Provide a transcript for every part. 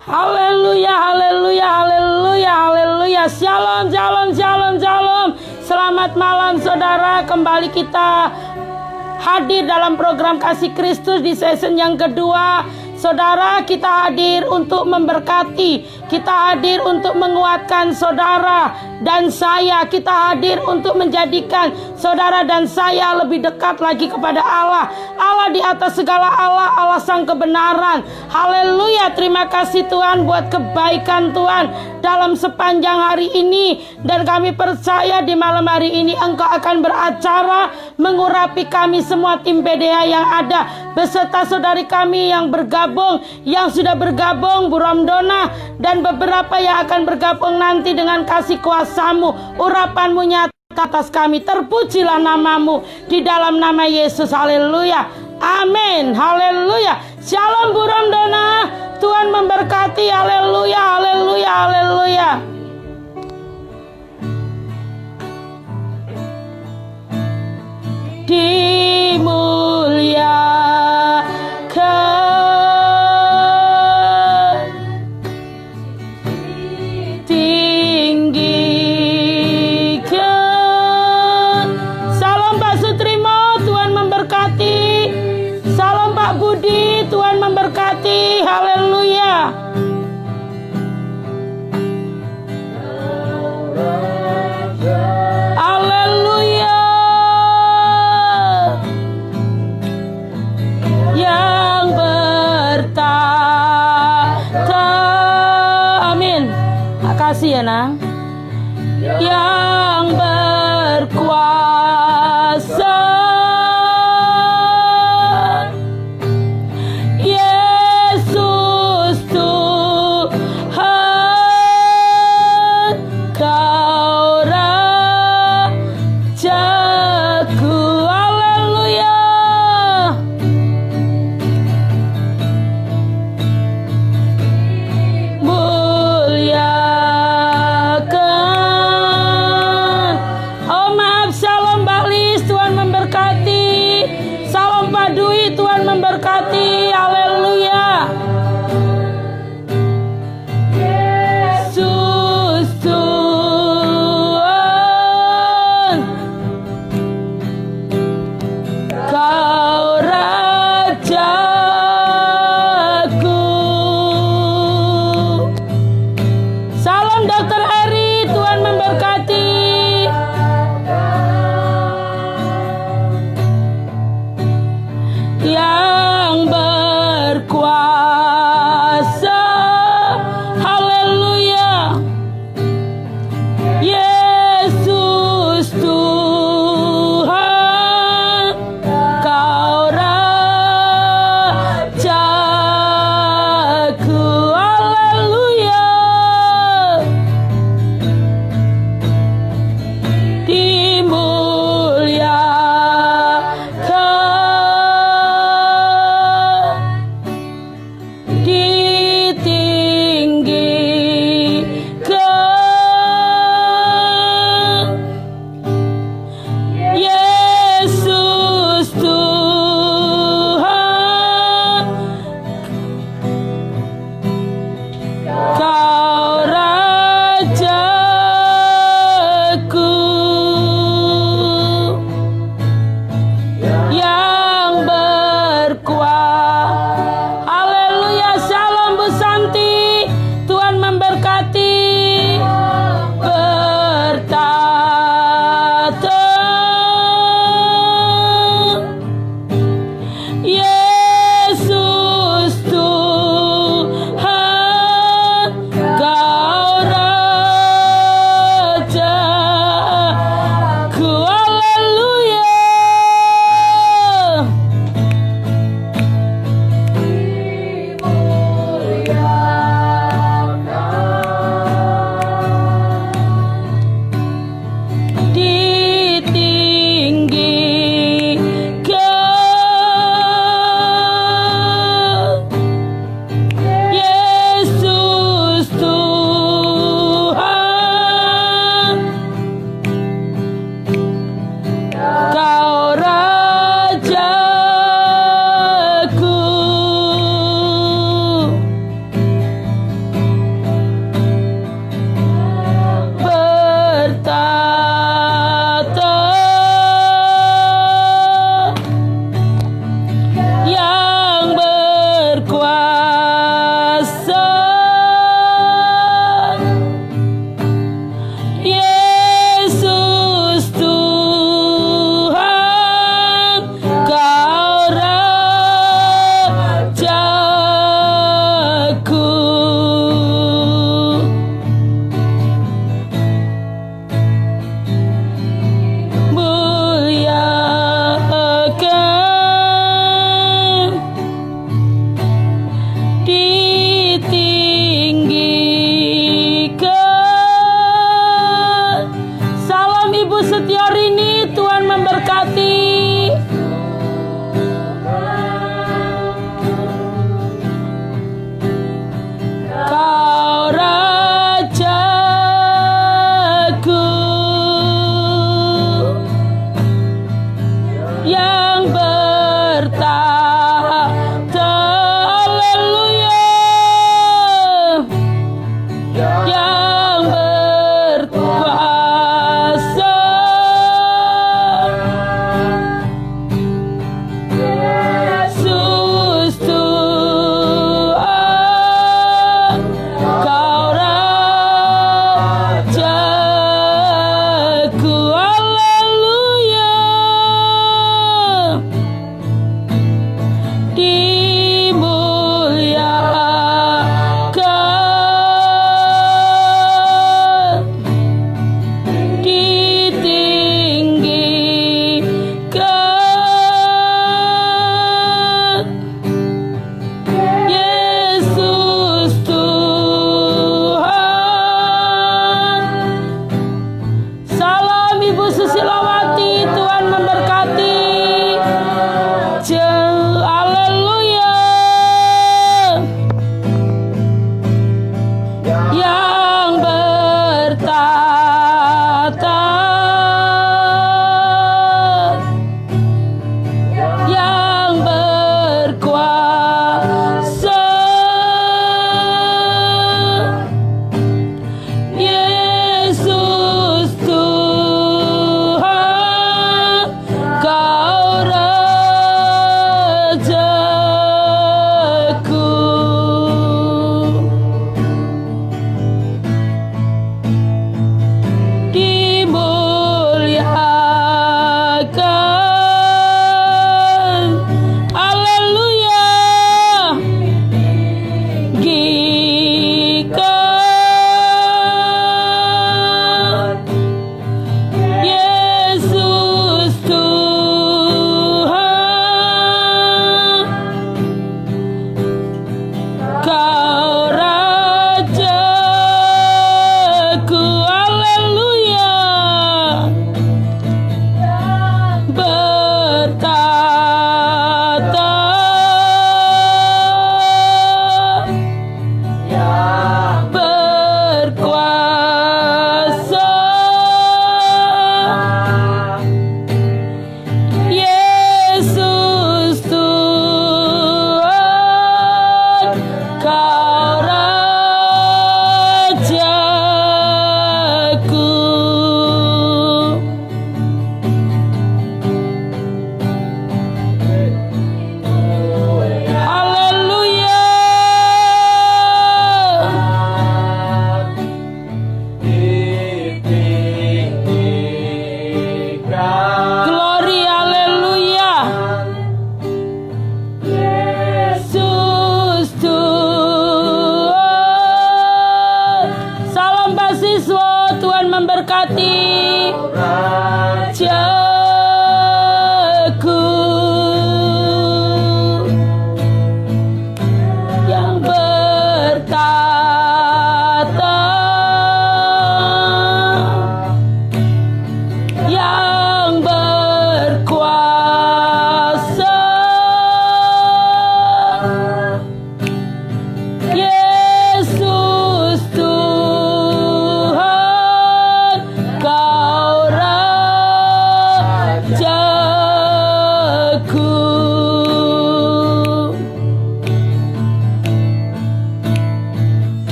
Haleluya, haleluya, haleluya, haleluya. Shalom, shalom, shalom, shalom. Selamat malam saudara. Kembali kita hadir dalam program Kasih Kristus di season yang kedua. Saudara, kita hadir untuk memberkati. Kita hadir untuk menguatkan saudara dan saya. Kita hadir untuk menjadikan saudara dan saya lebih dekat lagi kepada Allah. Allah di atas segala Allah, Allah sang kebenaran. Haleluya, terima kasih Tuhan buat kebaikan Tuhan dalam sepanjang hari ini. Dan kami percaya di malam hari ini Engkau akan beracara mengurapi kami semua tim PDH yang ada, beserta saudari kami yang bergabung, yang sudah bergabung, Bu Romdona, dan beberapa yang akan bergabung nanti. Dengan kasih kuasa-Mu, urapan-Mu nyata atas kami. Terpujilah nama-Mu di dalam nama Yesus. Haleluya, amin, haleluya. Shalom Bu Romdona, Tuhan memberkati. Haleluya, haleluya, haleluya. Dimuliakan, tinggikan. Salam Pak Sutrimo, Tuhan memberkati. Salam Pak Budi, Tuhan memberkati. Haleluya. Haleluya. Yang bertata, amin. Makasih ya Nang. Yang berkuasa, Yesus Tuhan, Kau Rajaku. Haleluya. Muliakan. Oh maaf, salam Mbak Lis, Tuhan memberkati. Salam Pak Dwi, Tuhan memberkati. Haleluya. Yesus Tuhan, Kau Rajaku. Salam Dokter Eri, Tuhan memberkati. Yang berkuasa, haleluya. Yesus Tuhan, Kau Rajaku. Haleluya. Dimuliakan. dimuliakan, ditinggikan. Yesus Tuhan. Salam Ibu Susilawati, Tuhan memberkati. Haleluya.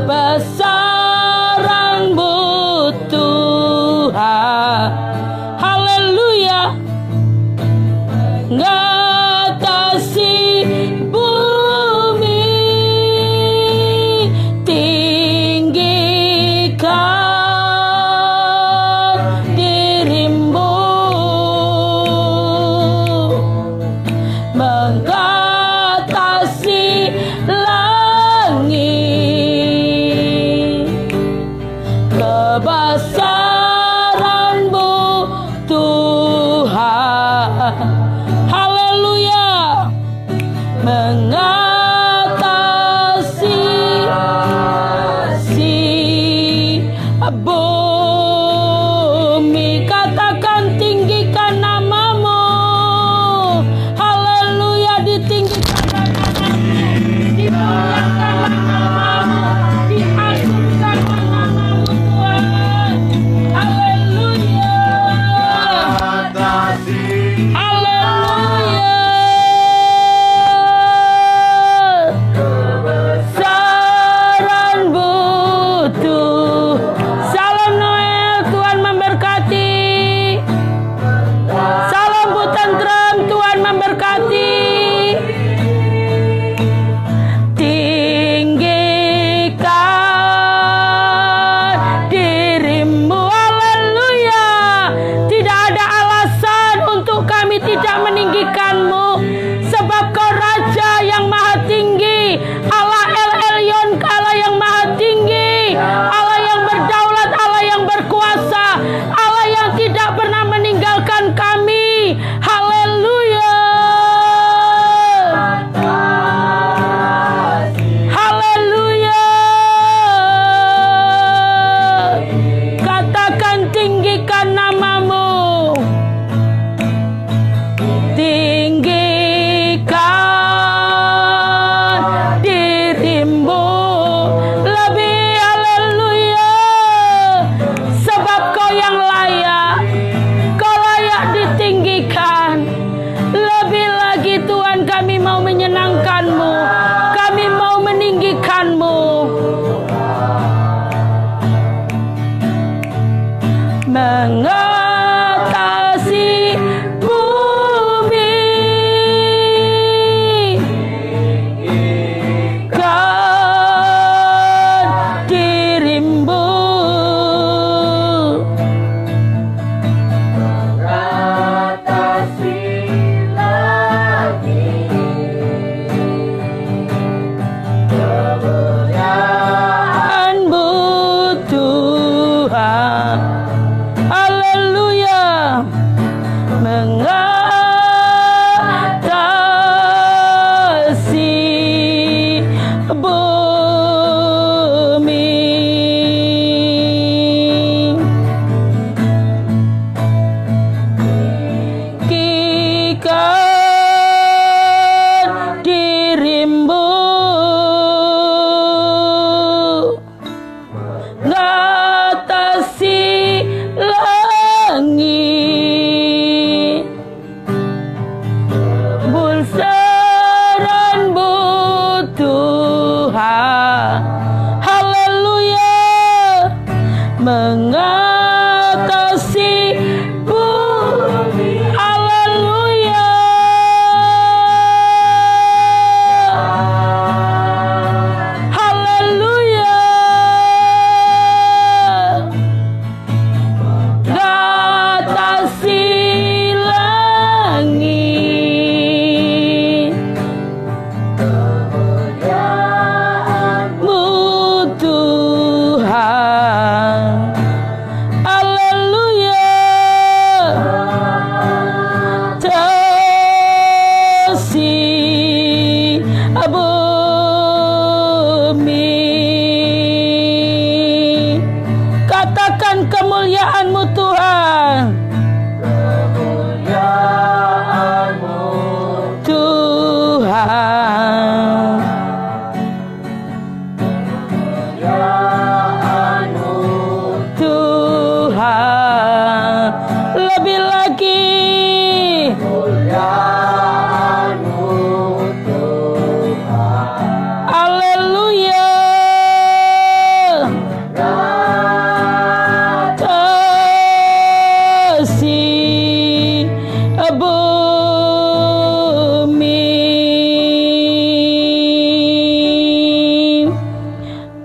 besaranmu Tuhan. Haleluya. Ngatasi bumi, tinggikan dirimu, mengatasi langit,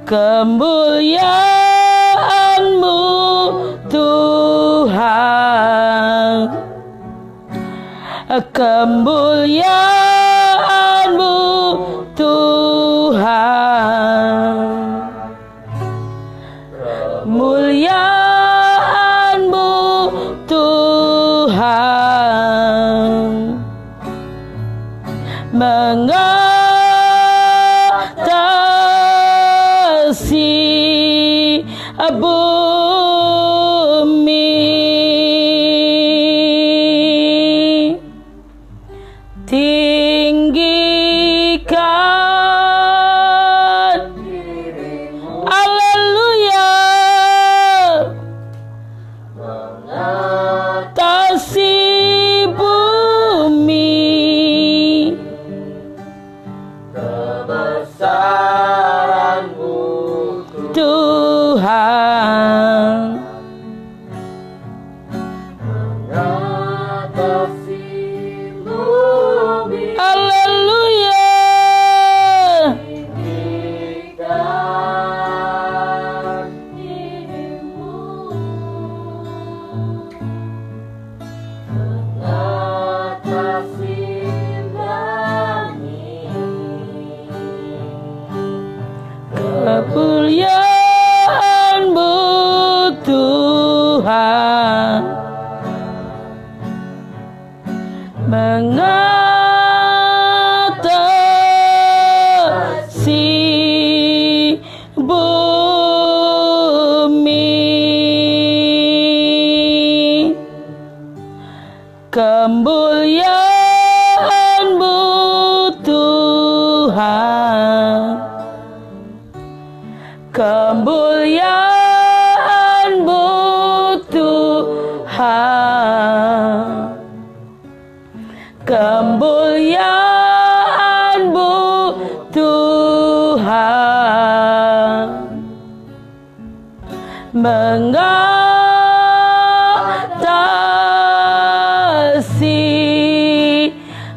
kemuliaan-Mu Tuhan, kemuliaan-Mu Tuhan, kemuliaan-Mu Tuhan, mengatasi bumi, tinggikan, haleluya, mengatasi bumi, kebesaran-Mu Tuhan, mengatasi bumi, haleluya, tinggikan diri-Mu, mengatasi langit, kemuliaan-Mu Tuhan, mengatasi bumi, kemuliaan-Mu Tuhan, kemuliaan-Mu Tuhan, kemuliaan-Mu Tuhan, mengatasi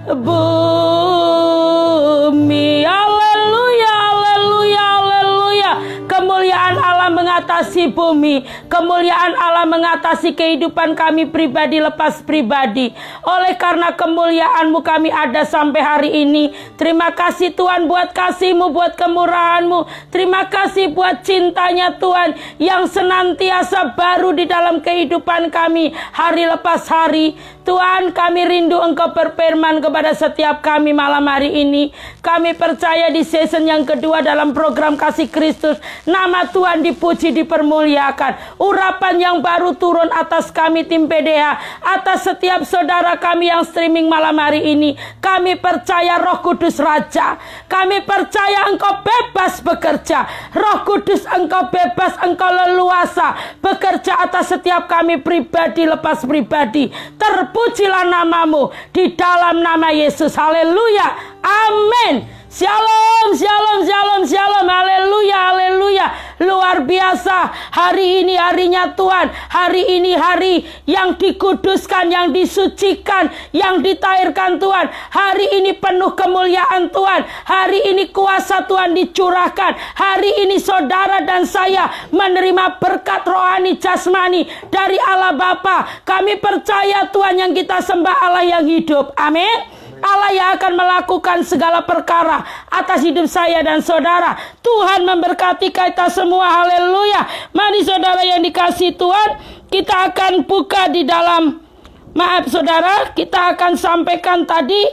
bumi, haleluya, haleluya, haleluya. Kemuliaan Allah mengatasi bumi, kemuliaan Allah mengatasi kehidupan kami pribadi lepas pribadi. Oleh karena kemuliaan-Mu kami ada sampai hari ini. Terima kasih Tuhan buat kasih-Mu, buat kemurahan-Mu. Terima kasih buat cintanya Tuhan yang senantiasa baru di dalam kehidupan kami hari lepas hari. Tuhan, kami rindu Engkau berfirman kepada setiap kami malam hari ini. Kami percaya di season yang kedua dalam program Kasih Kristus, nama Tuhan dipuji, dipermuliakan. Urapan yang baru turun atas kami tim PDH, atas setiap saudara kami yang streaming malam hari ini. Kami percaya Roh Kudus Raja. Kami percaya Engkau bebas bekerja. Roh Kudus, Engkau bebas, Engkau leluasa bekerja atas setiap kami pribadi lepas pribadi. Terpujilah namamu di dalam nama Yesus. Haleluya. Amin. Shalom, shalom, shalom, shalom. Haleluya, haleluya. Luar biasa. Hari ini harinya Tuhan. Hari ini hari yang dikuduskan, yang disucikan, yang ditahirkan Tuhan. Hari ini penuh kemuliaan Tuhan. Hari ini kuasa Tuhan dicurahkan. Hari ini saudara dan saya menerima berkat rohani jasmani dari Allah Bapa. Kami percaya Tuhan yang kita sembah Allah yang hidup. Amin. Allah yang akan melakukan segala perkara atas hidup saya dan saudara. Tuhan memberkati kita semua. Haleluya. Mari saudara yang dikasihi Tuhan, kita akan buka di dalam, maaf saudara, kita akan sampaikan tadi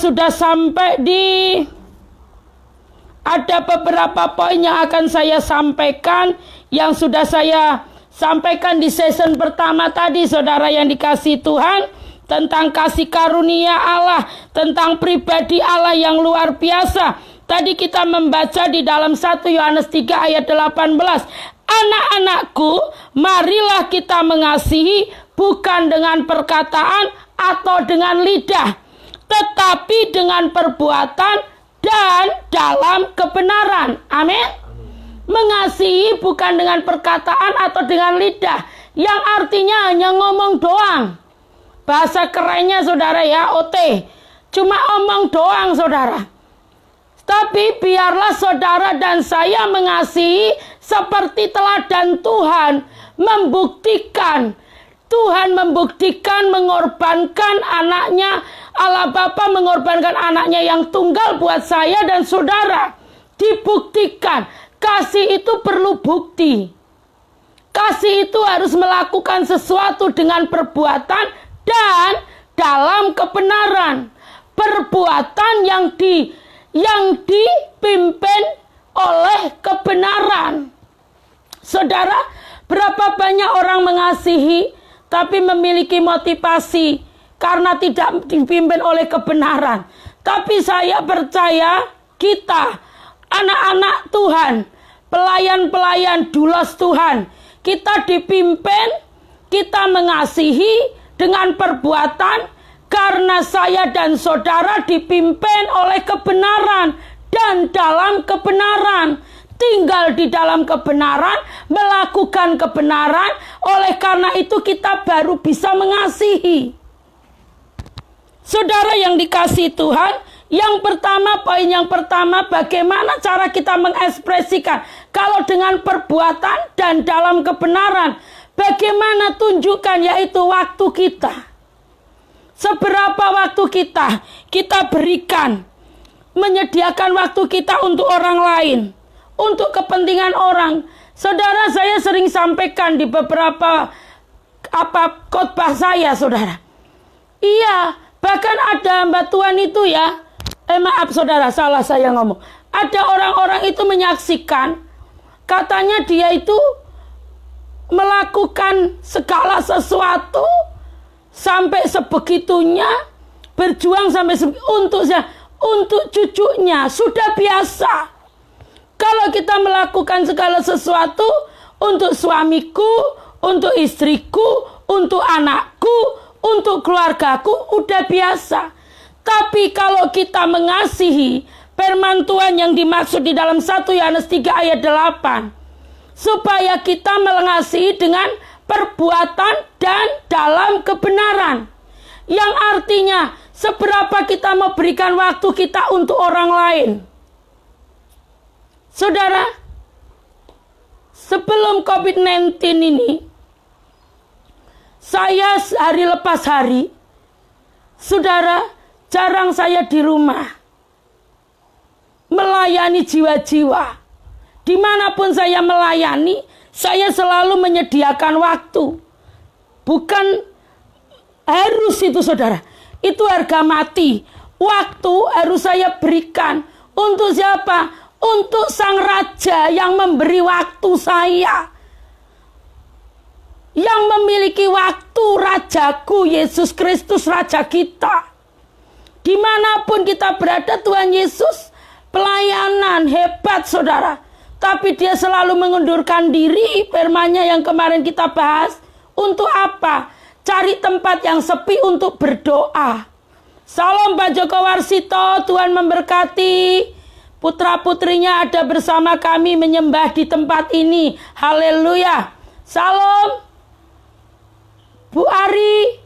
sudah sampai di, ada beberapa poin yang akan saya sampaikan yang sudah saya sampaikan di season pertama tadi, saudara yang dikasihi Tuhan. Tentang kasih karunia Allah, tentang pribadi Allah yang luar biasa. Tadi kita membaca di dalam 1 Yohanes 3 ayat 18. Anak-anakku, marilah kita mengasihi bukan dengan perkataan atau dengan lidah, tetapi dengan perbuatan dan dalam kebenaran. Amin. Mengasihi bukan dengan perkataan atau dengan lidah, yang artinya hanya ngomong doang. Bahasa kerennya saudara ya, OT. Cuma omong doang saudara. Tapi biarlah saudara dan saya mengasihi seperti teladan Tuhan membuktikan. Tuhan membuktikan mengorbankan anaknya. Allah Bapa mengorbankan anaknya yang tunggal buat saya dan saudara. Dibuktikan. Kasih itu perlu bukti. Kasih itu harus melakukan sesuatu dengan perbuatan dan dalam kebenaran. Perbuatan yang dipimpin oleh kebenaran. Saudara, berapa banyak orang mengasihi tapi memiliki motivasi karena tidak dipimpin oleh kebenaran. Tapi saya percaya kita, anak-anak Tuhan, pelayan-pelayan dulos Tuhan, kita dipimpin, kita mengasihi dengan perbuatan karena saya dan saudara dipimpin oleh kebenaran dan dalam kebenaran. Tinggal di dalam kebenaran, melakukan kebenaran. Oleh karena itu kita baru bisa mengasihi. Saudara yang dikasihi Tuhan, poin yang pertama, bagaimana cara kita mengekspresikan? Kalau dengan perbuatan dan dalam kebenaran, bagaimana tunjukkan, yaitu waktu kita. Seberapa waktu kita berikan, menyediakan waktu kita untuk orang lain, untuk kepentingan orang. Saudara, saya sering sampaikan di beberapa khotbah saya, saudara. Iya, bahkan ada hamba Tuhan itu ya. Maaf saudara, salah saya ngomong. Ada orang-orang itu menyaksikan, katanya dia itu melakukan segala sesuatu sampai sebegitunya, berjuang sampai untuk cucunya, sudah biasa. Kalau kita melakukan segala sesuatu untuk suamiku, untuk istriku, untuk anakku, untuk keluargaku, udah biasa. Tapi kalau kita mengasihi, firman Tuhan yang dimaksud di dalam 1 Yohanes 3 ayat 8, supaya kita mengasihi dengan perbuatan dan dalam kebenaran. Yang artinya, seberapa kita mau berikan waktu kita untuk orang lain. Saudara, sebelum COVID-19 ini, saya hari lepas hari, saudara, jarang saya di rumah. Melayani jiwa-jiwa. Dimanapun saya melayani, saya selalu menyediakan waktu. Bukan harus itu, saudara. Itu harga mati. Waktu harus saya berikan. Untuk siapa? Untuk Sang Raja yang memberi waktu saya. Yang memiliki waktu, Rajaku, Yesus Kristus, Raja kita. Dimanapun kita berada, Tuhan Yesus pelayanan hebat, saudara. Tapi dia selalu mengundurkan diri, firman-Nya yang kemarin kita bahas. Untuk apa? Cari tempat yang sepi untuk berdoa. Salam Pak Joko Warsito, Tuhan memberkati. Putra-putrinya ada bersama kami menyembah di tempat ini. Haleluya. Salam Bu Ari,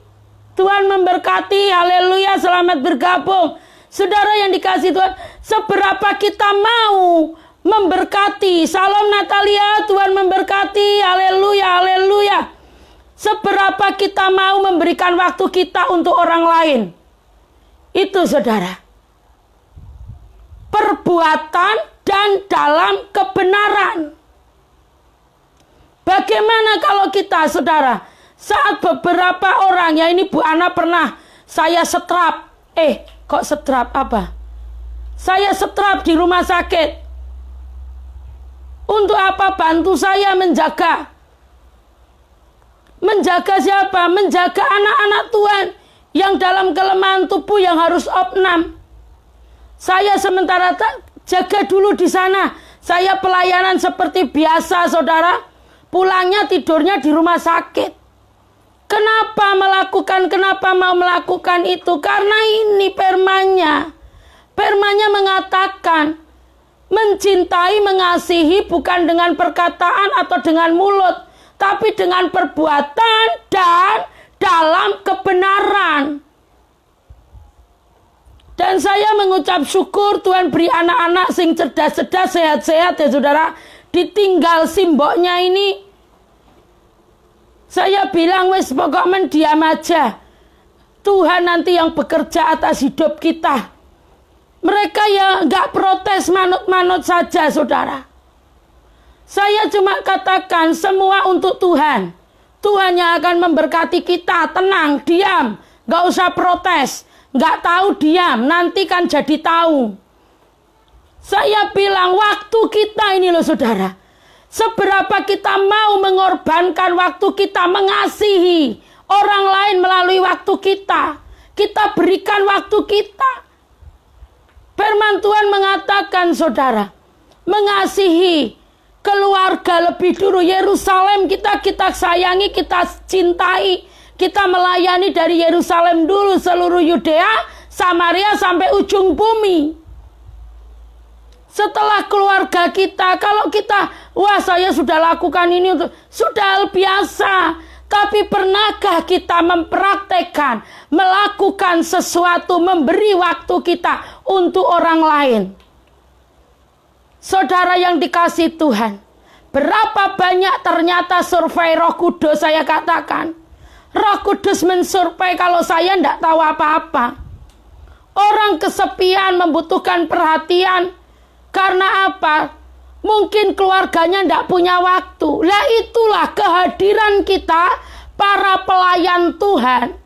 Tuhan memberkati. Haleluya, selamat bergabung. Saudara yang dikasihi Tuhan, seberapa kita mau memberkati. Salam Natalia, Tuhan memberkati. Haleluya, haleluya. Seberapa kita mau memberikan waktu kita untuk orang lain. Itu saudara. Perbuatan dan dalam kebenaran. Bagaimana kalau kita, saudara, saat beberapa orang, ya ini Bu Ana pernah saya setrap. Kok setrap apa? Saya setrap di rumah sakit. Untuk apa? Bantu saya menjaga. Menjaga siapa? Menjaga anak-anak Tuhan yang dalam kelemahan tubuh yang harus opnam. Saya sementara jaga dulu di sana. Saya pelayanan seperti biasa, saudara. Pulangnya tidurnya di rumah sakit. Kenapa mau melakukan itu? Karena ini firman-Nya. Firman-Nya mengatakan, mencintai, mengasihi bukan dengan perkataan atau dengan mulut, tapi dengan perbuatan dan dalam kebenaran. Dan saya mengucap syukur Tuhan beri anak-anak sing cerdas-cerdas, sehat-sehat ya saudara. Ditinggal simboknya ini. Saya bilang wes pokok mendiam aja. Tuhan nanti yang bekerja atas hidup kita. Mereka ya gak protes, manut-manut saja saudara. Saya cuma katakan semua untuk Tuhan. Tuhan yang akan memberkati kita. Tenang, diam. Gak usah protes. Gak tahu diam, nanti kan jadi tahu. Saya bilang waktu kita ini loh saudara. Seberapa kita mau mengorbankan waktu kita mengasihi orang lain melalui waktu kita. Kita berikan waktu kita. Firman Tuhan mengatakan saudara, mengasihi keluarga lebih dulu. Yerusalem kita sayangi, kita cintai. Kita melayani dari Yerusalem dulu, seluruh Yudea, Samaria sampai ujung bumi. Setelah keluarga kita, kalau kita, wah saya sudah lakukan ini, sudah biasa. Tapi pernahkah kita mempraktekkan, melakukan sesuatu, memberi waktu kita untuk orang lain? Saudara yang dikasihi Tuhan, berapa banyak ternyata survei Roh Kudus saya katakan. Roh Kudus mensurvei kalau saya tidak tahu apa-apa. Orang kesepian membutuhkan perhatian. Karena apa? Mungkin keluarganya tidak punya waktu. Lah itulah kehadiran kita, para pelayan Tuhan,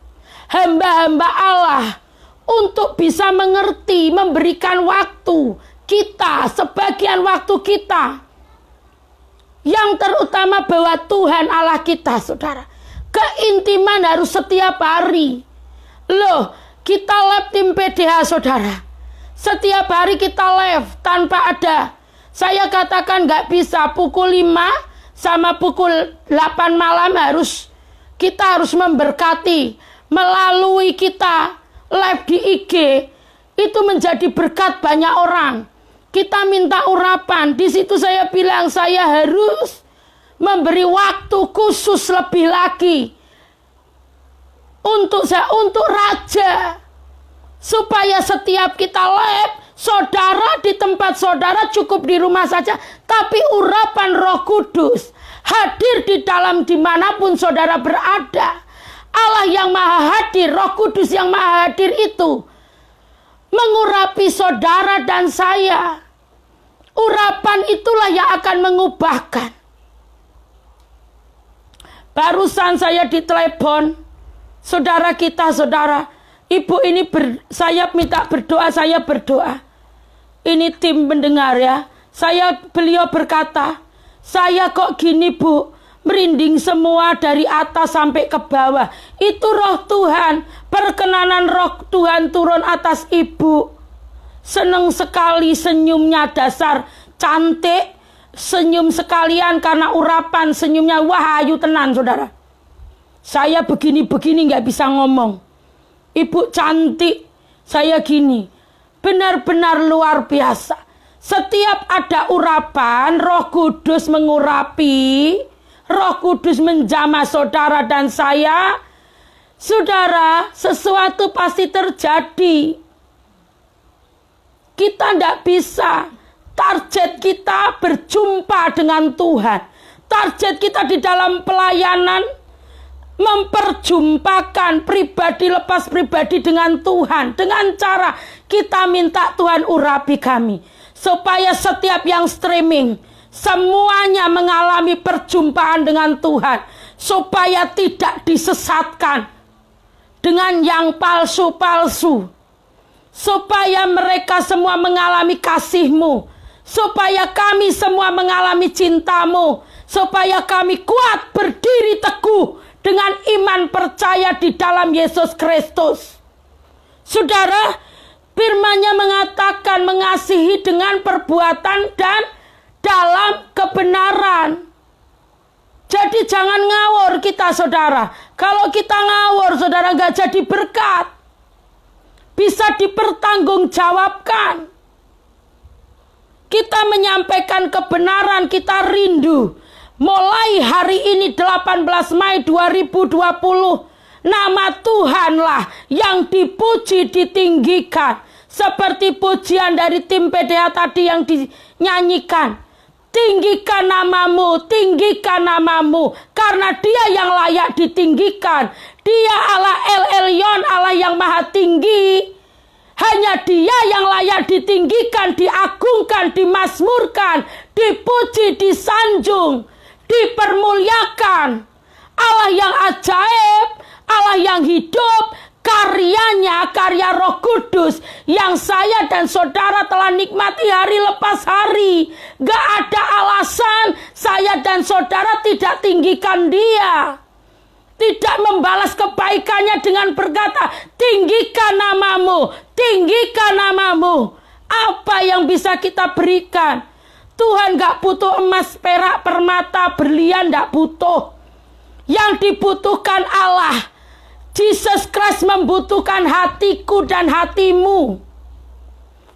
hamba-hamba Allah, untuk bisa mengerti, memberikan waktu kita, sebagian waktu kita. Yang terutama bahwa Tuhan Allah kita, saudara. Keintiman harus setiap hari. Loh, kita live tim PDH saudara. Setiap hari kita live tanpa ada. Saya katakan gak bisa pukul 5 sama pukul 8 malam kita harus memberkati. Melalui kita live di IG. Itu menjadi berkat banyak orang. Kita minta urapan. Di situ saya bilang saya harus memberi waktu khusus lebih lagi untuk raja, supaya setiap kita live, saudara di tempat saudara cukup di rumah saja, tapi urapan Roh Kudus hadir di dalam dimanapun saudara berada. Allah yang maha hadir, Roh Kudus yang maha hadir itu mengurapi saudara dan saya. Urapan itulah yang akan mengubahkan. Barusan saya ditelepon, saudara kita, saudara, ibu ini saya minta berdoa, saya berdoa. Ini tim pendengar ya. Beliau berkata, saya kok gini bu, merinding semua dari atas sampai ke bawah. Itu Roh Tuhan, perkenanan Roh Tuhan turun atas ibu. Seneng sekali senyumnya, dasar cantik. Senyum sekalian karena urapan senyumnya. Wah ayu tenan saudara. Saya begini-begini gak bisa ngomong. Ibu cantik. Saya gini. Benar-benar luar biasa. Setiap ada urapan, Roh Kudus mengurapi. Roh Kudus menjamah saudara dan saya. Saudara, sesuatu pasti terjadi. Kita tidak bisa. Target kita berjumpa dengan Tuhan. Target kita di dalam pelayanan memperjumpakan pribadi lepas pribadi dengan Tuhan. Dengan cara kita minta Tuhan urapi kami. Supaya setiap yang streaming semuanya mengalami perjumpaan dengan Tuhan. Supaya tidak disesatkan dengan yang palsu-palsu. Supaya mereka semua mengalami kasih-Mu. Supaya kami semua mengalami cinta-Mu. Supaya kami kuat berdiri teguh dengan iman percaya di dalam Yesus Kristus. Saudara, firman-Nya mengatakan mengasihi dengan perbuatan dan dalam kebenaran. Jadi jangan ngawur kita saudara. Kalau kita ngawur saudara gak jadi berkat. Bisa dipertanggungjawabkan. Kita menyampaikan kebenaran, kita rindu. Mulai hari ini 18 Mei 2020. Nama Tuhanlah yang dipuji, ditinggikan. Seperti pujian dari tim PDH tadi yang dinyanyikan. Tinggikan namamu, karena dia yang layak ditinggikan. Dia Allah El Elyon, Allah yang maha tinggi. Hanya dia yang layak ditinggikan, diagungkan, dimasmurkan, dipuji, disanjung, dipermuliakan. Allah yang ajaib, Allah yang hidup, karyanya, karya Roh Kudus yang saya dan saudara telah nikmati hari lepas hari. Gak ada alasan saya dan saudara tidak tinggikan dia. Tidak membalas kebaikannya dengan berkata, tinggikan namamu, tinggikan namamu. Apa yang bisa kita berikan? Tuhan gak butuh emas, perak, permata, berlian, gak butuh. Yang dibutuhkan Allah. Jesus Christ membutuhkan hatiku dan hatimu.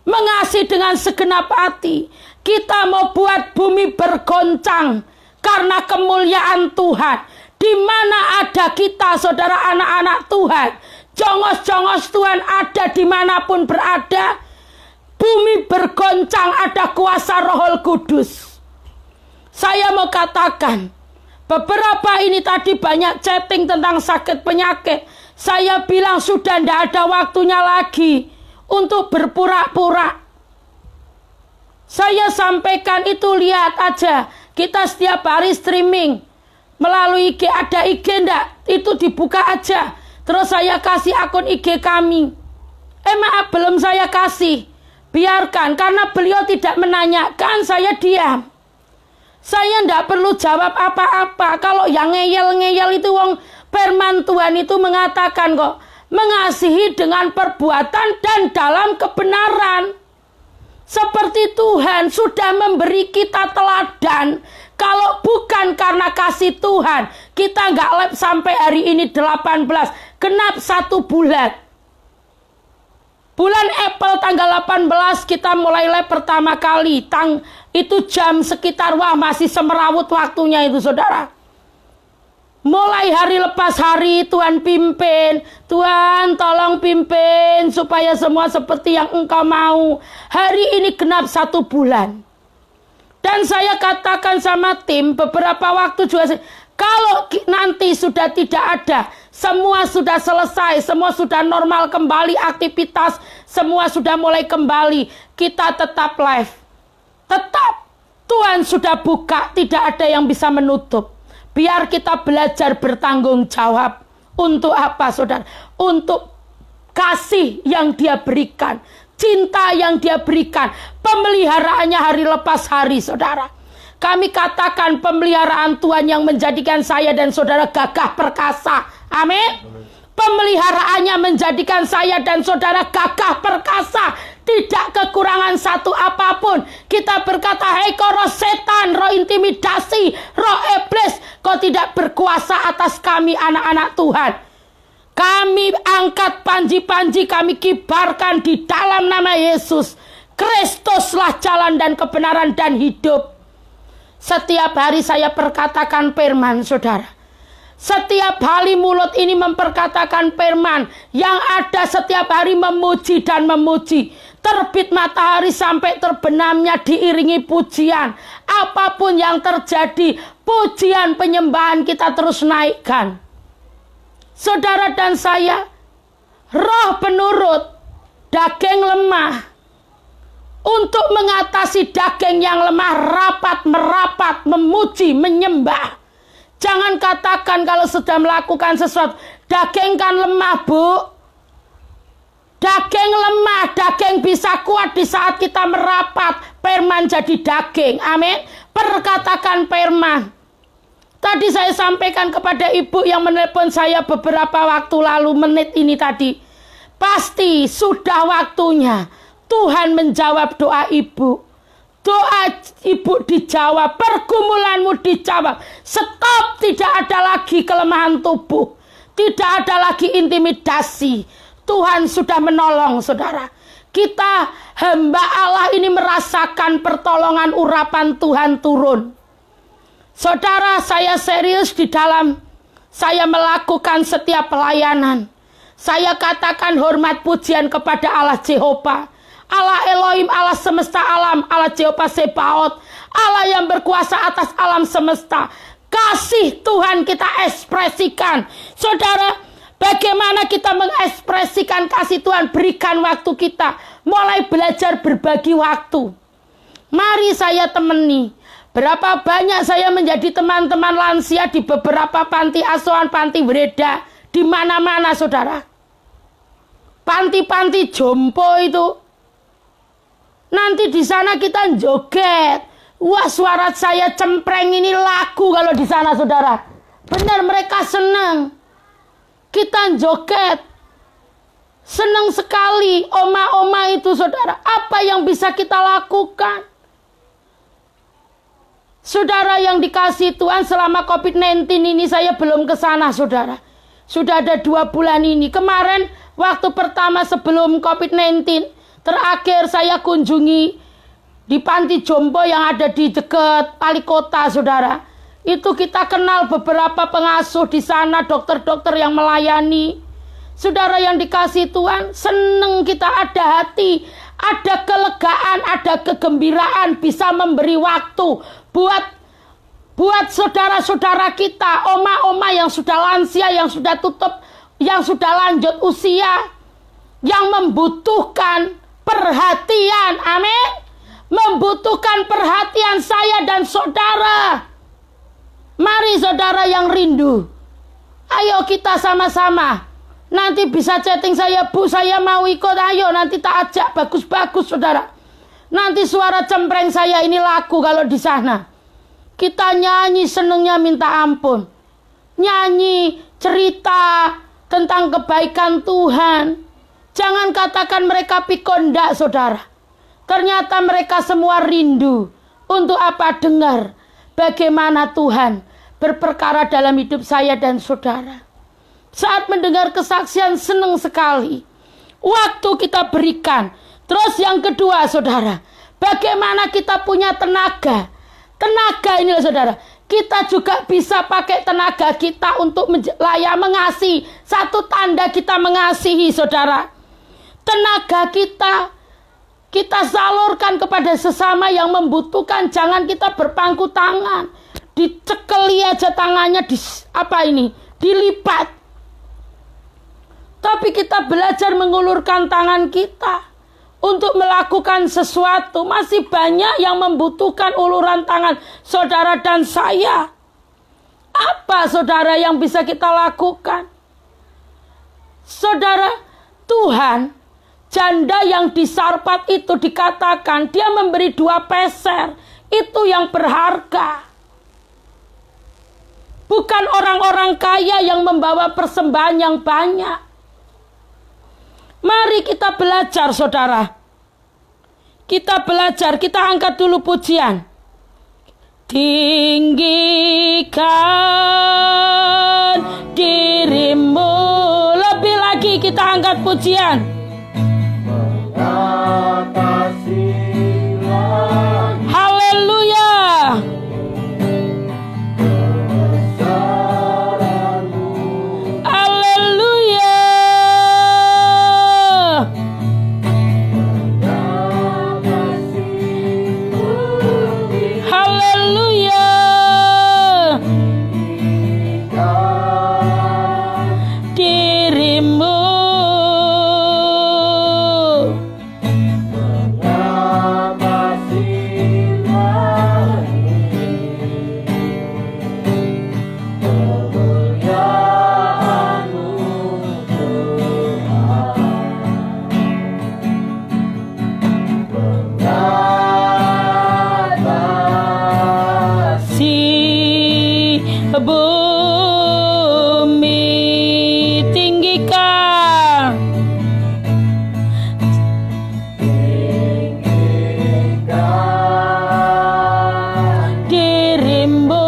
Mengasihi dengan segenap hati. Kita mau buat bumi bergoncang karena kemuliaan Tuhan. Di mana ada kita, saudara anak-anak Tuhan. Jongos-jongos Tuhan ada dimanapun berada. Bumi bergoncang, ada kuasa Roh Kudus. Saya mau katakan, beberapa ini tadi banyak chatting tentang sakit penyakit. Saya bilang sudah tidak ada waktunya lagi untuk berpura-pura. Saya sampaikan itu, lihat aja. Kita setiap hari streaming melalui IG, ada IG enggak? Itu dibuka aja. Terus saya kasih akun IG kami. Maaf, belum saya kasih. Biarkan, karena beliau tidak menanyakan, saya diam. Saya tidak perlu jawab apa-apa. Kalau yang ngeyel-ngeyel itu wong firman Tuhan itu mengatakan kok, mengasihi dengan perbuatan dan dalam kebenaran. Seperti Tuhan sudah memberi kita teladan. Kalau bukan karena kasih Tuhan, kita nggak lab sampai hari ini 18, genap 1 bulan. Bulan April tanggal 18 kita mulai lab pertama kali. Itu jam sekitar, wah masih semerawut waktunya itu saudara. Mulai hari lepas hari Tuhan pimpin. Tuhan tolong pimpin supaya semua seperti yang Engkau mau. Hari ini genap 1 bulan. Dan saya katakan sama tim beberapa waktu juga, kalau nanti sudah tidak ada, semua sudah selesai, semua sudah normal kembali aktivitas, semua sudah mulai kembali, kita tetap live. Tetap Tuhan sudah buka, tidak ada yang bisa menutup. Biar kita belajar bertanggung jawab. Untuk apa saudara? Untuk kasih yang dia berikan, cinta yang dia berikan, pemeliharaannya hari lepas hari saudara. Kami katakan pemeliharaan Tuhan yang menjadikan saya dan saudara gagah perkasa. Amin. Pemeliharaannya menjadikan saya dan saudara gagah perkasa. Tidak kekurangan satu apapun. Kita berkata, hei kau roh setan, roh intimidasi, roh iblis, kau tidak berkuasa atas kami anak-anak Tuhan. Kami angkat panji-panji, kami kibarkan di dalam nama Yesus. Kristuslah jalan dan kebenaran dan hidup. Setiap hari saya perkatakan firman saudara. Setiap hari mulut ini memperkatakan firman. Yang ada setiap hari memuji dan memuji. Terbit matahari sampai terbenamnya diiringi pujian. Apapun yang terjadi, pujian penyembahan kita terus naikkan. Saudara dan saya, roh penurut, daging lemah. Untuk mengatasi daging yang lemah, rapat, merapat, memuji, menyembah. Jangan katakan kalau sudah melakukan sesuatu, daging kan lemah bu. Daging lemah, daging bisa kuat di saat kita merapat. Firman jadi daging, amin. Perkatakan firman. Tadi saya sampaikan kepada ibu yang menelpon saya beberapa waktu lalu, menit ini tadi. Pasti sudah waktunya Tuhan menjawab doa ibu. Doa ibu dijawab, pergumulanmu dijawab. Stop, tidak ada lagi kelemahan tubuh. Tidak ada lagi intimidasi. Tuhan sudah menolong saudara. Kita hamba Allah ini merasakan pertolongan urapan Tuhan turun. Saudara, saya serius di dalam saya melakukan setiap pelayanan. Saya katakan hormat pujian kepada Allah Jehovah, Allah Elohim, Allah semesta alam, Allah Jehovah Sebaot, Allah yang berkuasa atas alam semesta. Kasih Tuhan kita ekspresikan. Saudara, bagaimana kita mengekspresikan kasih Tuhan? Berikan waktu kita. Mulai belajar berbagi waktu. Mari saya temani. Berapa banyak saya menjadi teman-teman lansia di beberapa panti asuhan, panti Breda, di mana-mana saudara. Panti-panti jompo itu. Nanti di sana kita joget. Wah, suara saya cempreng, ini lagu kalau di sana saudara. Benar, mereka senang. Kita joget. Senang sekali oma-oma itu saudara. Apa yang bisa kita lakukan? Saudara yang dikasih Tuhan, selama COVID-19 ini saya belum ke sana saudara. Sudah ada 2 bulan ini. Kemarin waktu pertama sebelum COVID-19, terakhir saya kunjungi di panti jompo yang ada di dekat Wali Kota saudara. Itu kita kenal beberapa pengasuh di sana, dokter-dokter yang melayani. Saudara yang dikasih Tuhan, senang kita, ada hati, ada kelegaan, ada kegembiraan, bisa memberi waktu buat saudara-saudara kita, oma-oma yang sudah lansia, yang sudah tutup, yang sudah lanjut usia, yang membutuhkan perhatian. Amin. Membutuhkan perhatian saya dan saudara. Mari saudara yang rindu, ayo kita sama-sama. Nanti bisa chatting saya, Bu, saya mau ikut. Ayo nanti tak ajak, bagus-bagus saudara. Nanti suara cempreng saya ini lagu kalau di sana. Kita nyanyi senengnya minta ampun. Nyanyi cerita tentang kebaikan Tuhan. Jangan katakan mereka pikondak saudara. Ternyata mereka semua rindu untuk apa? Dengar bagaimana Tuhan berperkara dalam hidup saya dan saudara. Saat mendengar kesaksian senang sekali. Waktu kita berikan. Terus yang kedua saudara, bagaimana kita punya tenaga. Tenaga ini loh saudara. Kita juga bisa pakai tenaga kita untuk mengasihi. Satu tanda kita mengasihi saudara. Tenaga kita salurkan kepada sesama yang membutuhkan. Jangan kita berpangku tangan. Dicekeli aja tangannya, dilipat. Tapi kita belajar mengulurkan tangan kita untuk melakukan sesuatu. Masih banyak yang membutuhkan uluran tangan saudara dan saya. Apa saudara yang bisa kita lakukan? Saudara, Tuhan, janda yang di Sarpat itu dikatakan dia memberi 2 peser. Itu yang berharga. Bukan orang-orang kaya yang membawa persembahan yang banyak. Mari kita belajar saudara. Kita belajar, kita angkat dulu pujian. Tinggikan dirimu. Lebih lagi kita angkat pujian. Haleluya. Haleluya. Haleluya. Dirimu. Bumi tinggikan, dirimu.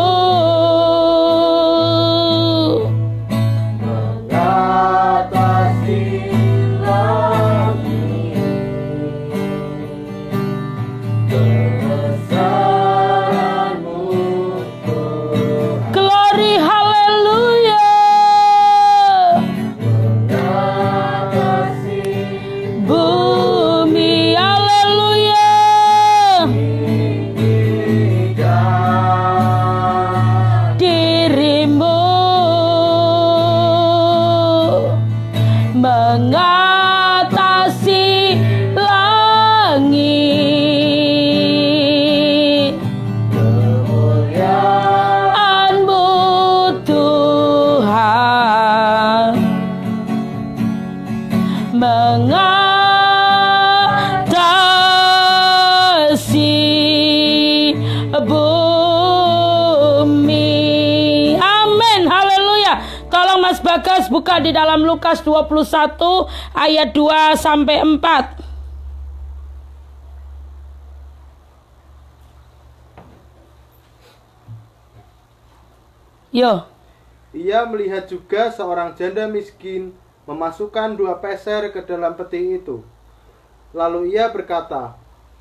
Glory, haleluya. Terus buka di dalam Lukas 21 ayat 2 sampai 4. Yo. Ia melihat juga seorang janda miskin memasukkan 2 peser ke dalam peti itu. Lalu ia berkata,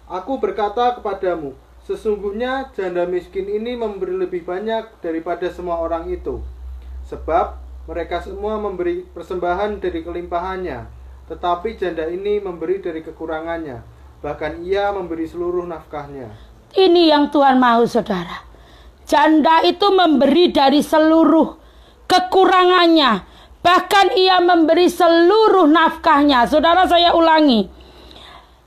"Aku berkata kepadamu, sesungguhnya janda miskin ini memberi lebih banyak daripada semua orang itu. Sebab mereka semua memberi persembahan dari kelimpahannya, tetapi janda ini memberi dari kekurangannya. Bahkan ia memberi seluruh nafkahnya." Ini yang Tuhan mau, saudara. Janda itu memberi dari seluruh kekurangannya. Bahkan ia memberi seluruh nafkahnya. Saudara, saya ulangi.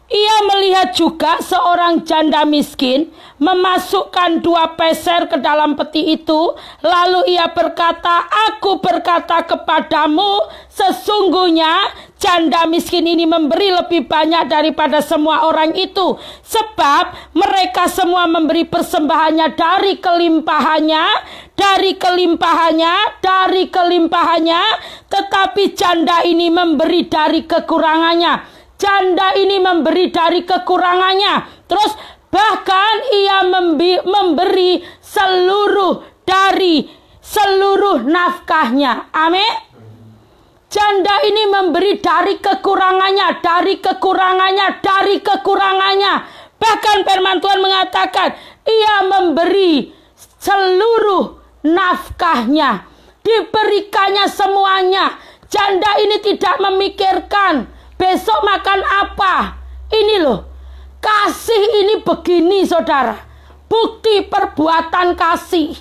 Ia melihat juga seorang janda miskin memasukkan 2 peser ke dalam peti itu. Lalu ia berkata, "Aku berkata kepadamu, sesungguhnya janda miskin ini memberi lebih banyak daripada semua orang itu. Sebab mereka semua memberi persembahannya dari kelimpahannya, tetapi janda ini memberi dari kekurangannya." Janda ini memberi dari kekurangannya. Terus bahkan ia memberi dari seluruh nafkahnya. Amin. Janda ini memberi dari kekurangannya. Bahkan firman Tuhan mengatakan, ia memberi seluruh nafkahnya. Diberikannya semuanya. Janda ini tidak memikirkan besok makan apa. Ini loh, kasih ini begini, saudara. Bukti perbuatan kasih,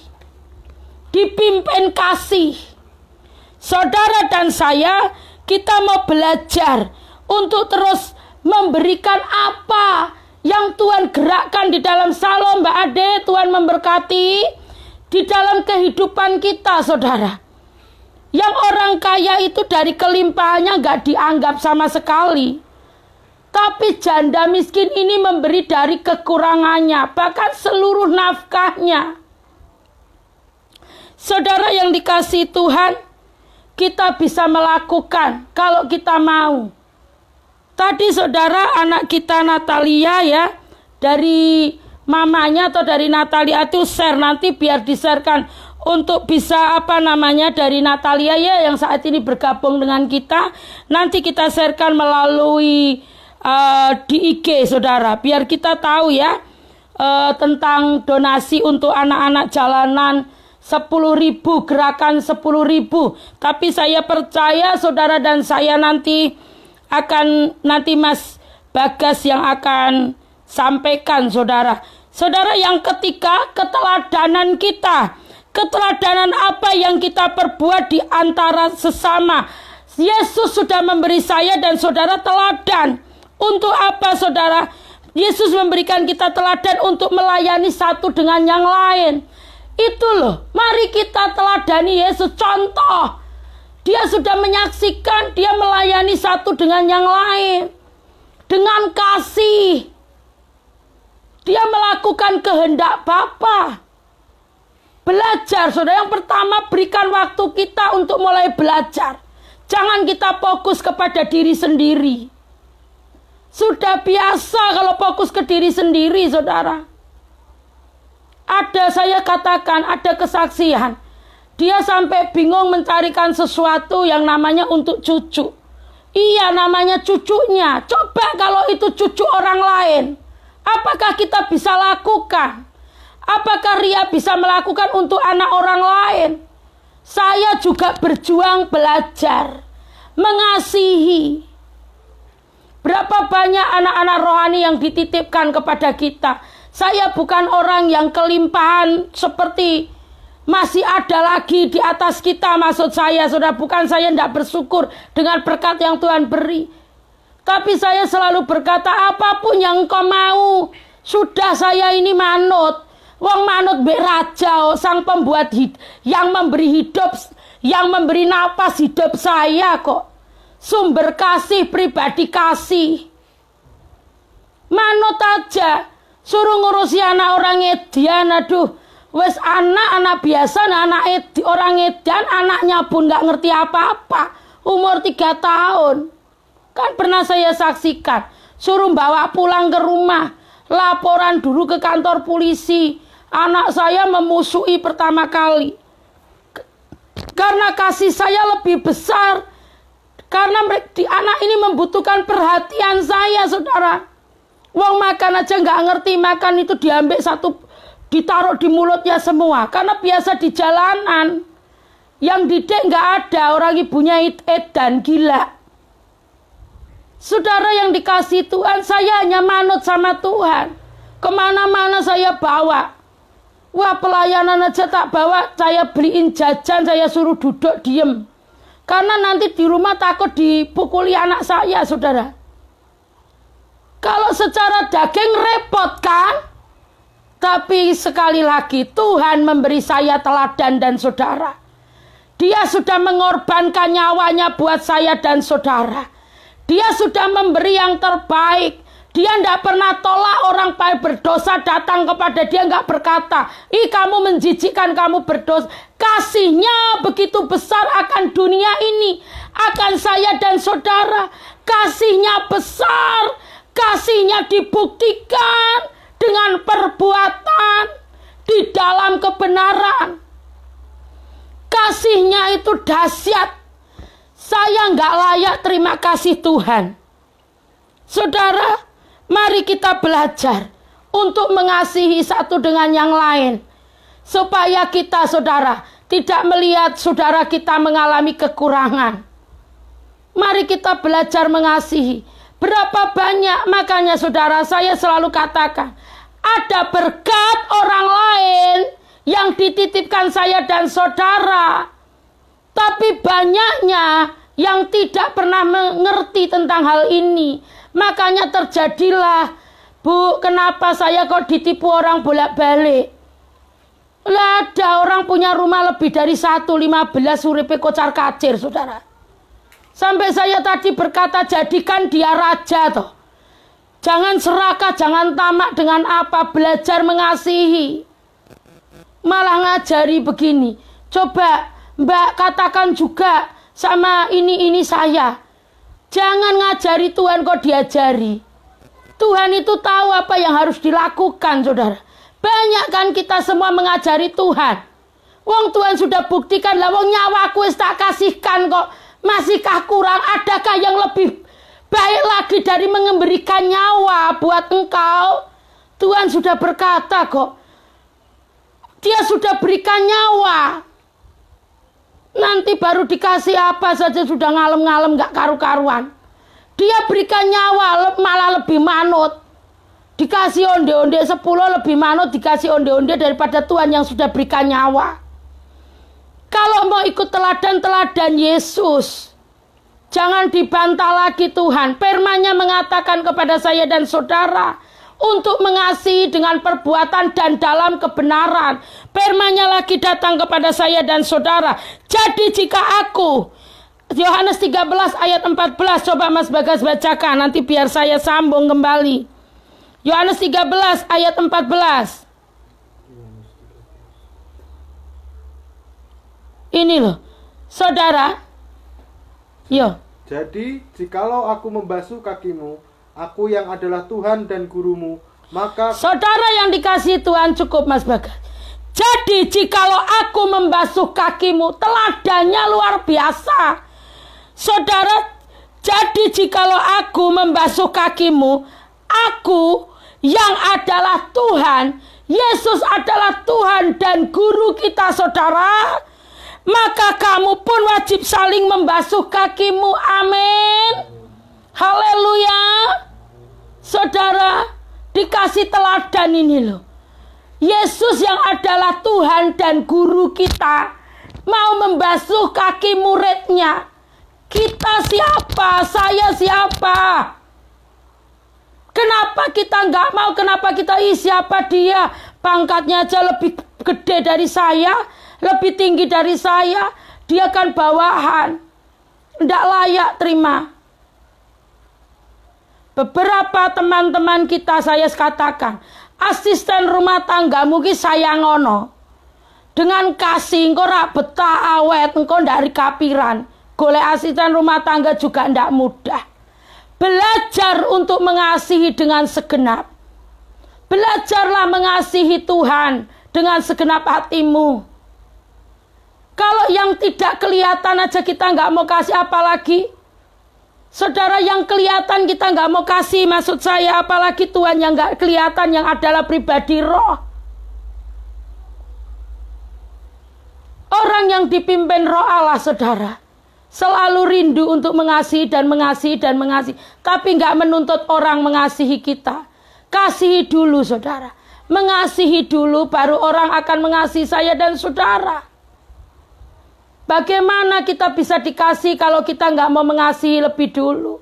dipimpin kasih. Saudara dan saya, kita mau belajar untuk terus memberikan apa yang Tuhan gerakkan di dalam Salom. Mbak Ade, Tuhan memberkati di dalam kehidupan kita, saudara. Yang orang kaya itu dari kelimpahannya gak dianggap sama sekali. Tapi janda miskin ini memberi dari kekurangannya, bahkan seluruh nafkahnya. Saudara yang dikasihi Tuhan, kita bisa melakukan kalau kita mau. Tadi saudara, anak kita Natalia ya, dari mamanya atau dari Natalia itu share, nanti biar di-sharekan untuk bisa dari Natalia ya yang saat ini bergabung dengan kita. Nanti kita sharekan melalui di IG, saudara, biar kita tahu ya tentang donasi untuk anak-anak jalanan 10.000, gerakan 10.000. Tapi saya percaya saudara dan saya nanti Mas Bagas yang akan sampaikan, saudara. Saudara, yang ketiga, keteladanan kita. Keteladanan apa yang kita perbuat di antara sesama. Yesus sudah memberi saya dan saudara teladan. Untuk apa, saudara? Yesus memberikan kita teladan untuk melayani satu dengan yang lain. Itu loh, mari kita teladani Yesus. Contoh, dia sudah menyaksikan, dia melayani satu dengan yang lain. Dengan kasih. Dia melakukan kehendak Bapa. Belajar, saudara. Yang pertama, berikan waktu kita untuk mulai belajar. Jangan kita fokus kepada diri sendiri. Sudah biasa kalau fokus ke diri sendiri, saudara. Saya katakan, ada kesaksian. Dia sampai bingung mencarikan sesuatu yang namanya untuk cucu. Iya, namanya cucunya. Coba kalau itu cucu orang lain. Apakah kita bisa lakukan? Apakah Ria bisa melakukan untuk anak orang lain? Saya juga berjuang belajar, mengasihi. Berapa banyak anak-anak rohani yang dititipkan kepada kita. Saya bukan orang yang kelimpahan seperti masih ada lagi di atas kita, maksud saya, saudara. Bukan saya tidak bersyukur dengan berkat yang Tuhan beri. Tapi saya selalu berkata, apapun yang engkau mau, sudah saya ini manut. Wong manut be raja, sang pembuat yang memberi hidup, yang memberi napas hidup saya kok. Sumber kasih, pribadi kasih. Manut aja. Suruh ngurusi anak orang edian, aduh. Wes anak biasa, orang edan, anaknya pun nggak ngerti apa-apa. Umur 3 tahun. Kan pernah saya saksikan. Suruh bawa pulang ke rumah. Laporan dulu ke kantor polisi. Anak saya memusuhi pertama kali. Karena kasih saya lebih besar. Karena anak ini membutuhkan perhatian saya, saudara. Wong makan aja nggak ngerti, makan itu diambil satu, ditaruh di mulutnya semua. Karena biasa di jalanan. Yang didik nggak ada, orang ibunya edan, gila. Saudara yang dikasih Tuhan, saya hanya manut sama Tuhan. Kemana-mana saya bawa. Wah, pelayanan aja tak bawa, saya beliin jajan, saya suruh duduk diem. Karena nanti di rumah takut dipukuli anak saya, saudara. Kalau secara daging repot kan? Tapi sekali lagi Tuhan memberi saya teladan dan saudara. Dia sudah mengorbankan nyawanya buat saya dan saudara. Dia sudah memberi yang terbaik. Dia tidak pernah tolak orang berdosa datang kepada dia, nggak berkata, ih kamu menjijikkan, kamu berdosa. Kasihnya begitu besar akan dunia ini, akan saya dan saudara. Kasihnya besar, kasihnya dibuktikan dengan perbuatan di dalam kebenaran. Kasihnya itu dahsyat. Saya nggak layak terima kasih Tuhan. Saudara, mari kita belajar untuk mengasihi satu dengan yang lain. Supaya kita, saudara, tidak melihat saudara kita mengalami kekurangan. Mari kita belajar mengasihi. Berapa banyak, makanya saudara, saya selalu katakan, ada berkat orang lain yang dititipkan saya dan saudara. Tapi banyaknya yang tidak pernah mengerti tentang hal ini. Makanya terjadilah, Bu, kenapa saya kok ditipu orang bolak-balik? Lah ada orang punya rumah lebih dari 1, 15 uripe kocar kacir, saudara. Sampai saya tadi berkata, jadikan dia raja toh. Jangan serakah, jangan tamak dengan apa, belajar mengasihi. Malah ngajari begini. Coba Mbak katakan juga sama ini saya. Jangan ngajari Tuhan kok diajari. Tuhan itu tahu apa yang harus dilakukan, saudara. Banyak kan kita semua mengajari Tuhan. Wong Tuhan sudah buktikan lah, wong nyawaku wis tak kasihkan kok. Masihkah kurang? Adakah yang lebih baik lagi dari memberikan nyawa buat engkau? Tuhan sudah berkata kok. Dia sudah berikan nyawa. Nanti baru dikasih apa saja sudah ngalem-ngalem gak karu-karuan. Dia berikan nyawa malah lebih manut. Dikasih onde-onde 10 lebih manut dikasih onde-onde daripada Tuhan yang sudah berikan nyawa. Kalau mau ikut teladan-teladan Yesus, jangan dibantah lagi Tuhan. Firman-Nya mengatakan kepada saya dan saudara untuk mengasihi dengan perbuatan dan dalam kebenaran. Firman-Nya lagi datang kepada saya dan saudara. Jadi jika aku, Yohanes 13 ayat 14, coba Mas Bagas bacakan, nanti biar saya sambung kembali. Yohanes 13 ayat 14. Ini loh, saudara. Yo. Jadi, jikalau aku membasuh kakimu, aku yang adalah Tuhan dan gurumu, maka... Saudara yang dikasihi Tuhan, cukup Mas Bagas. Jadi jikalau aku membasuh kakimu, teladannya luar biasa. Saudara, jadi jikalau aku membasuh kakimu, aku yang adalah Tuhan, Yesus adalah Tuhan dan guru kita, saudara. Maka kamu pun wajib saling membasuh kakimu. Amin. Haleluya. Saudara, dikasih teladan ini loh. Yesus yang adalah Tuhan dan guru kita mau membasuh kaki muridnya. Kita siapa? Saya siapa? Kenapa kita nggak mau? Kenapa kita siapa dia? Pangkatnya aja lebih gede dari saya, lebih tinggi dari saya. Dia kan bawahan, nggak layak terima. Beberapa teman-teman kita saya katakan, asisten rumah tanggamu ki sayang ono. Dengan kasih engkau rak betah awet, engkau ndak kapiran. Golek asisten rumah tangga juga ndak mudah. Belajar untuk mengasihi dengan segenap. Belajarlah mengasihi Tuhan dengan segenap hatimu. Kalau yang tidak kelihatan aja kita nggak mau kasih, apalagi saudara yang kelihatan kita nggak mau kasih, maksud saya apalagi Tuhan yang nggak kelihatan, yang adalah pribadi roh. Orang yang dipimpin roh Allah, saudara, selalu rindu untuk mengasihi dan mengasihi dan mengasihi. Tapi nggak menuntut orang mengasihi kita. Kasihi dulu, saudara. Mengasihi dulu, baru orang akan mengasihi saya dan saudara. Bagaimana kita bisa dikasih kalau kita nggak mau mengasihi lebih dulu?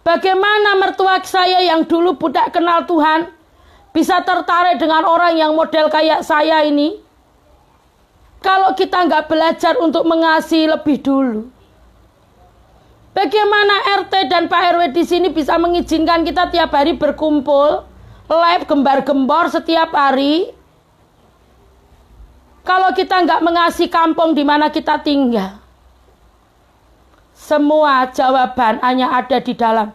Bagaimana mertua saya yang dulu budak kenal Tuhan bisa tertarik dengan orang yang model kayak saya ini? Kalau kita nggak belajar untuk mengasihi lebih dulu. Bagaimana RT dan Pak RW di sini bisa mengizinkan kita tiap hari berkumpul, live gembar-gembor setiap hari? Kalau kita nggak mengasihi kampung di mana kita tinggal. Semua jawaban hanya ada di dalam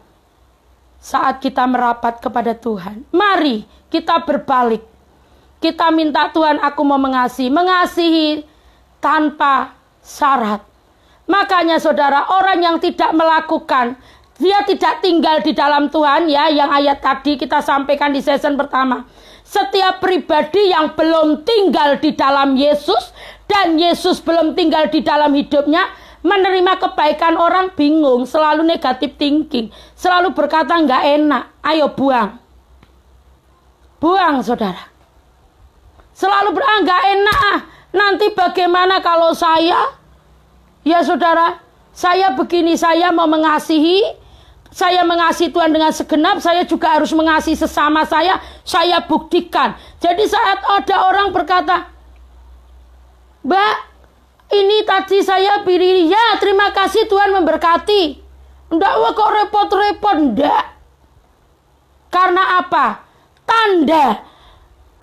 saat kita merapat kepada Tuhan. Mari kita berbalik. Kita minta Tuhan, aku mau mengasihi. Mengasihi tanpa syarat. Makanya saudara, orang yang tidak melakukan, dia tidak tinggal di dalam Tuhan, ya, yang ayat tadi kita sampaikan di season pertama. Setiap pribadi yang belum tinggal di dalam Yesus, dan Yesus belum tinggal di dalam hidupnya, menerima kebaikan orang bingung, selalu negatif thinking, selalu berkata nggak enak, ayo buang. Buang, saudara. Selalu nggak enak, nanti bagaimana kalau saya? Ya saudara, saya begini, saya mau mengasihi, saya mengasihi Tuhan dengan segenap, saya juga harus mengasihi sesama saya buktikan. Jadi saat ada orang berkata, Mbak, ini tadi saya pilih, ya terima kasih Tuhan memberkati. Enggak, wah kok repot-repot, enggak. Karena apa? Tanda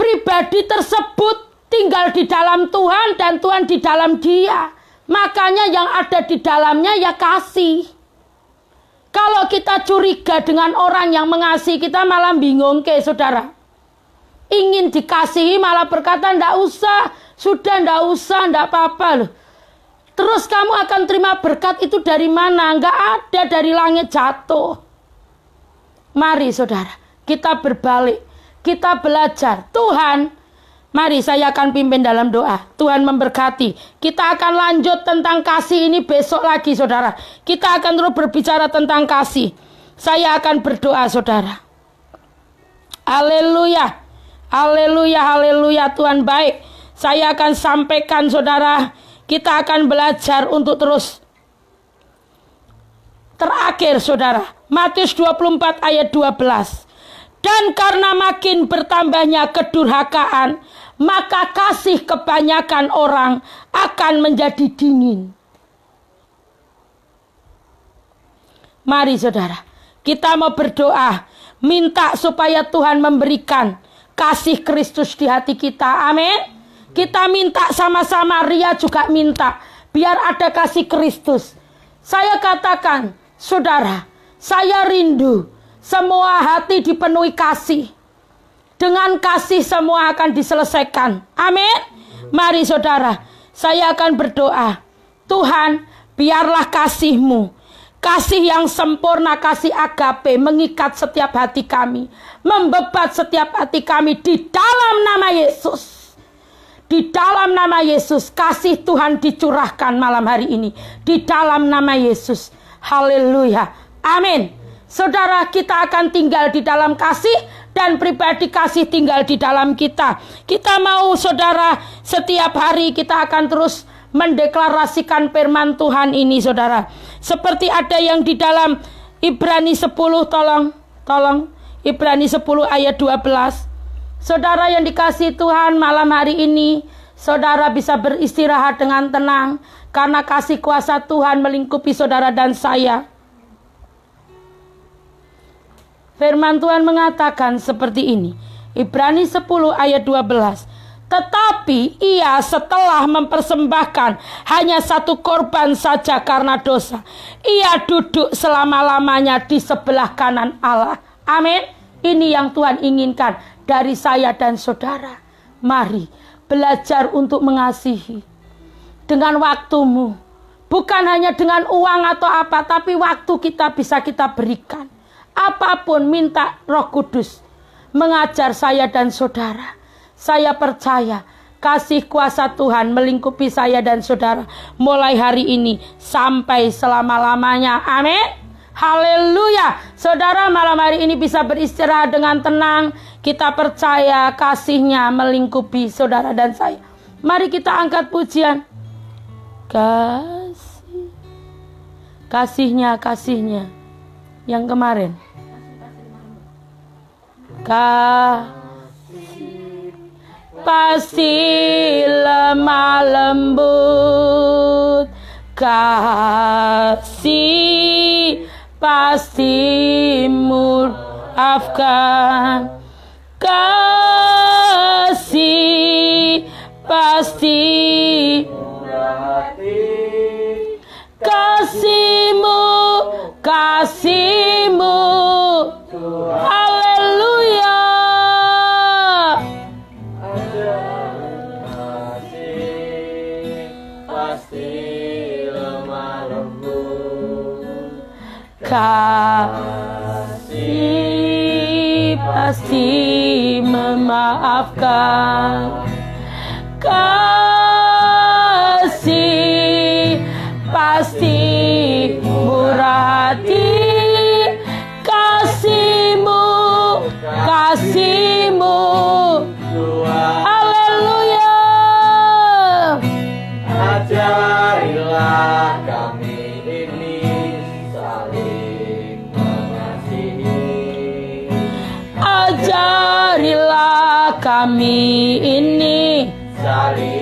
pribadi tersebut tinggal di dalam Tuhan dan Tuhan di dalam dia. Makanya yang ada di dalamnya ya kasih. Kalau kita curiga dengan orang yang mengasihi kita malah bingung ke saudara. Ingin dikasihi malah berkata ndak usah, sudah ndak usah, ndak apa-apa loh. Terus kamu akan terima berkat itu dari mana? Nggak ada, dari langit jatuh. Mari saudara, kita berbalik. Kita belajar. Tuhan, mari saya akan pimpin dalam doa. Tuhan memberkati. Kita akan lanjut tentang kasih ini besok lagi, saudara. Kita akan terus berbicara tentang kasih. Saya akan berdoa, saudara. Haleluya. Haleluya, haleluya. Tuhan baik. Saya akan sampaikan, saudara. Kita akan belajar untuk terus. Terakhir, saudara. Matius 24 ayat 12. Dan karena makin bertambahnya kedurhakaan, maka kasih kebanyakan orang akan menjadi dingin. Mari saudara, kita mau berdoa, minta supaya Tuhan memberikan kasih Kristus di hati kita. Amin. Kita minta sama-sama, Ria juga minta, biar ada kasih Kristus. Saya katakan, saudara, saya rindu semua hati dipenuhi kasih. Dengan kasih semua akan diselesaikan. Amin. Mari saudara, saya akan berdoa. Tuhan, biarlah kasih-Mu, kasih yang sempurna, kasih agape, mengikat setiap hati kami, membebat setiap hati kami di dalam nama Yesus. Di dalam nama Yesus, kasih Tuhan dicurahkan malam hari ini. Di dalam nama Yesus. Haleluya. Amin. Saudara, kita akan tinggal di dalam kasih dan pribadi kasih tinggal di dalam kita. Kita mau, saudara, setiap hari kita akan terus mendeklarasikan firman Tuhan ini, saudara. Seperti ada yang di dalam Ibrani 10, tolong. Ibrani 10 ayat 12. Saudara yang dikasihi Tuhan, malam hari ini, saudara bisa beristirahat dengan tenang. Karena kasih kuasa Tuhan melingkupi saudara dan saya. Firman Tuhan mengatakan seperti ini. Ibrani 10 ayat 12. Tetapi ia setelah mempersembahkan hanya satu korban saja karena dosa, ia duduk selama-lamanya di sebelah kanan Allah. Amin. Ini yang Tuhan inginkan dari saya dan saudara. Mari belajar untuk mengasihi dengan waktumu. Bukan hanya dengan uang atau apa, tapi waktu kita bisa kita berikan. Apapun, minta Roh Kudus mengajar saya dan saudara. Saya percaya kasih kuasa Tuhan melingkupi saya dan saudara mulai hari ini sampai selama-lamanya. Amin. Haleluya. Saudara malam hari ini bisa beristirahat dengan tenang. Kita percaya kasih-Nya melingkupi saudara dan saya. Mari kita angkat pujian. Kasih-Nya yang kemarin. Pasti lemah lembut, kasih pasti maafkan, kasih pasti kasihmu, haleluya. Kasih pasti memaafkan, kasih pasti murah hati, kasihmu, haleluya. Ajarilah kami ini saling mengasihi. Ajarilah kami ini Saling